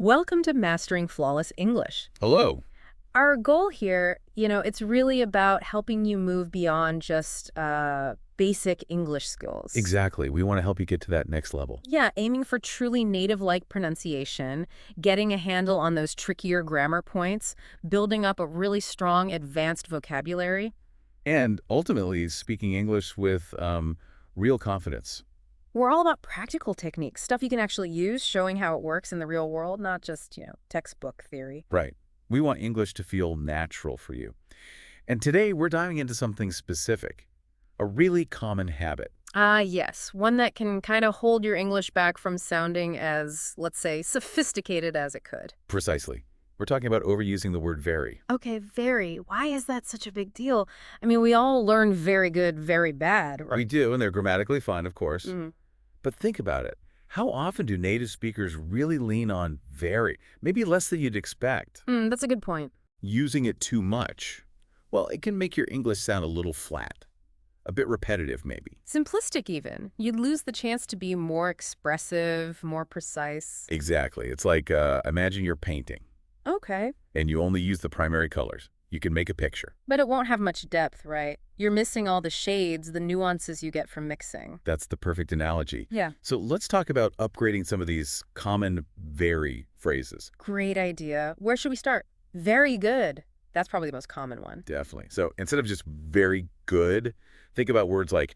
Welcome to Mastering Flawless English. Hello. Our goal here, it's really about helping you move beyond just basic English skills. Exactly. We want to help you get to that next level. Yeah, aiming for truly native-like pronunciation, getting a handle on those trickier grammar points, building up a really strong advanced vocabulary. And ultimately, speaking English with real confidence. We're all about practical techniques, stuff you can actually use, showing how it works in the real world, not just, textbook theory. Right. We want English to feel natural for you. And today, we're diving into something specific, a really common habit. Yes. One that can kind of hold your English back from sounding as, let's say, sophisticated as it could. Precisely. We're talking about overusing the word very. Okay, very. Why is that such a big deal? I mean, we all learn very good, very bad. We do, and they're grammatically fine, of course. Mm. But think about it. How often do native speakers really lean on very? Maybe less than you'd expect. That's a good point. Using it too much, well, it can make your English sound a little flat. A bit repetitive, maybe. Simplistic, even. You'd lose the chance to be more expressive, more precise. Exactly. It's like, imagine you're painting, Okay. and you only use the primary colors. You can make a picture. But it won't have much depth, right? You're missing all the shades, the nuances you get from mixing. That's the perfect analogy. Yeah. So let's talk about upgrading some of these common very phrases. Great idea. Where should we start? Very good. That's probably the most common one. Definitely. So instead of just very good, think about words like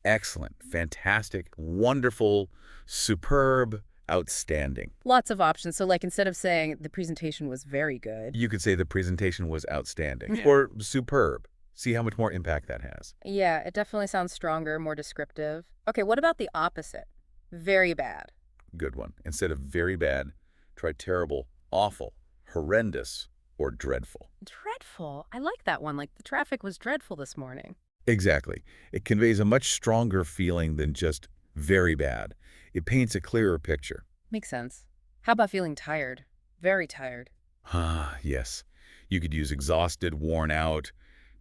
excellent, fantastic, wonderful, superb, outstanding. Lots of options. So like instead of saying the presentation was very good. You could say the presentation was outstanding Yeah. or superb. See how much more impact that has. Yeah, it definitely sounds stronger, more descriptive. Okay, what about the opposite? Very bad. Good one. Instead of very bad, try terrible, awful, horrendous, or dreadful. Dreadful. I like that one. Like the traffic was dreadful this morning. Exactly. It conveys a much stronger feeling than just very bad. It paints a clearer picture. Makes sense. How about feeling tired? Very tired. Ah, yes. You could use exhausted, worn out,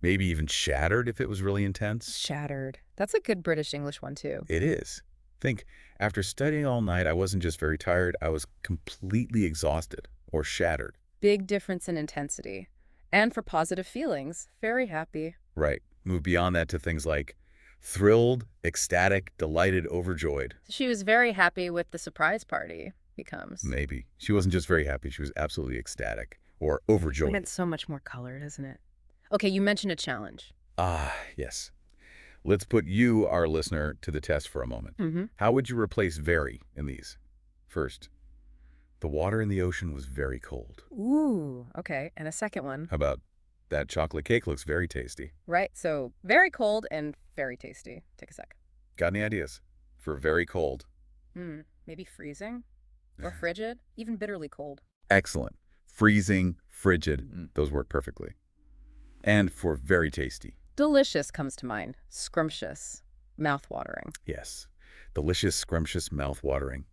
maybe even shattered if it was really intense. Shattered. That's a good British English one, too. It is. Think, after studying all night, I wasn't just very tired, I was completely exhausted or shattered. Big difference in intensity. And for positive feelings, very happy. Right. Move beyond that to things like thrilled, ecstatic, delighted, overjoyed. She was very happy with the surprise party becomes. Maybe. She wasn't just very happy, she was absolutely ecstatic or I overjoyed. meant so much more colored, isn't it? Okay, you mentioned a challenge. Ah, yes. Let's put you, our listener, to the test for a moment. Mm-hmm. How would you replace very in these? First, the water in the ocean was very cold. Ooh, okay. And a second one. How about that chocolate cake looks very tasty? Right, so very cold and very tasty. Take a sec. Got any ideas for very cold? Maybe freezing? Or frigid? Even bitterly cold. Excellent. Freezing, frigid, those work perfectly. And for very tasty. Delicious comes to mind. Scrumptious. Mouth-watering. Yes. Delicious, scrumptious, mouth-watering.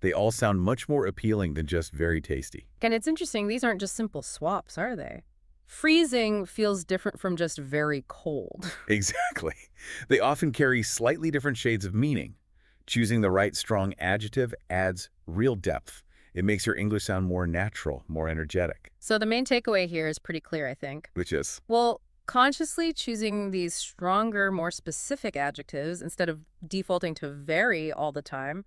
They all sound much more appealing than just very tasty. And it's interesting, these aren't just simple swaps, are they? Freezing feels different from just very cold. Exactly. They often carry slightly different shades of meaning. Choosing the right strong adjective adds real depth. It makes your English sound more natural, more energetic. So the main takeaway here is pretty clear, I think. Which is, Well, consciously choosing these stronger, more specific adjectives instead of defaulting to very all the time,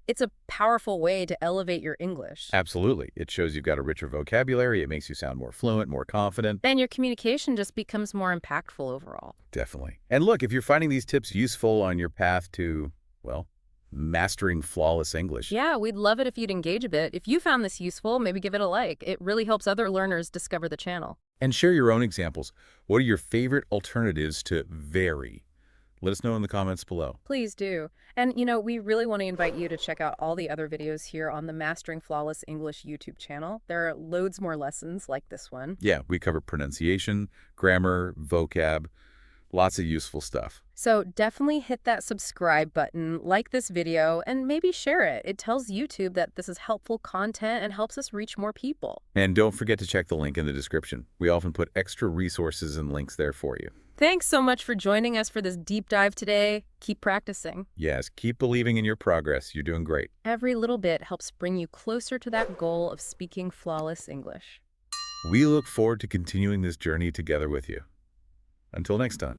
it's a powerful way to elevate your English. absolutely. It shows you've got a richer vocabulary. It makes you sound more fluent, more confident. Then your communication just becomes more impactful overall. Definitely. And look, if you're finding these tips useful on your path to, well, mastering flawless English. Yeah, we'd love it if you'd engage a bit. If you found this useful, maybe give it a like. It really helps other learners discover the channel. And share your own examples. What are your favorite alternatives to very? Let us know in the comments below. Please do. And, we really want to invite you to check out all the other videos here on the Mastering Flawless English YouTube channel. There are loads more lessons like this one. Yeah, we cover pronunciation, grammar, vocab, Lots of useful stuff. So definitely hit that subscribe button, like this video, and maybe share it. It tells YouTube that this is helpful content and helps us reach more people. And don't forget to check the link in the description. We often put extra resources and links there for you. Thanks so much for joining us for this deep dive today. Keep practicing. Yes, keep believing in your progress. You're doing great. Every little bit helps bring you closer to that goal of speaking flawless English. We look forward to continuing this journey together with you. Until next time.